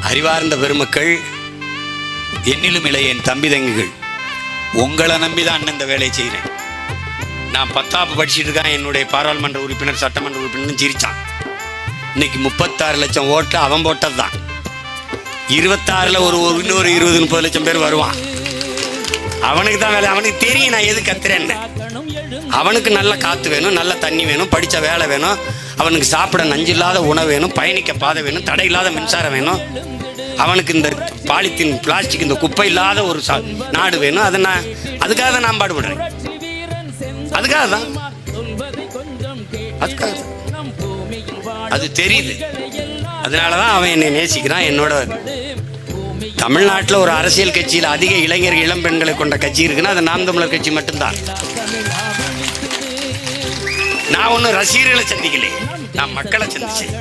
அறிவார்ந்த பெருமக்கள், என்னிலும் இளைய என் தம்பி தங்கிகள், உங்களை நம்பிதான் அண்ணன் இந்த வேலையை செய்கிறேன். நான் 10ஆப்பு படிச்சுட்டு இருக்கேன். என்னுடைய பாராளுமன்ற உறுப்பினர், சட்டமன்ற உறுப்பினர் சிரிச்சான். இன்னைக்கு 36 லட்சம் ஓட்டு அவன் போட்டது தான். 26ல் இன்னொரு 20-30 லட்சம் பேர் வருவான். அவனுக்கு தான் வேலை. அவனுக்கு தெரியும் நான் எது கத்துறேன்னு. அவனுக்கு நல்ல காற்று வேணும், நல்ல தண்ணி வேணும், படித்த வேலை வேணும், அவனுக்கு சாப்பிட நஞ்சில்லாத உணவு வேணும், பயணிக்க பாதை வேணும், தடை இல்லாத மின்சாரம் வேணும், அவனுக்கு இந்த பாலித்தீன் பிளாஸ்டிக் இந்த குப்பை இல்லாத ஒரு நாடு வேணும். அதுக்காக தான் நான் பாடுபடுறேன். அதுக்காக தான் அது தெரியுது. அதனாலதான் அவன் என்னை நேசிக்கிறான். என்னோட தமிழ்நாட்டில் ஒரு அரசியல் கட்சியில் அதிக இளைஞர்கள், இளம் பெண்களை கொண்ட கட்சி இருக்குன்னா அது நாம் தமிழர் கட்சி மட்டும்தான். நான் ஒன்றும் ரசிகர்களை சந்திக்கலையே, நான் மக்களை சந்திச்சேன்.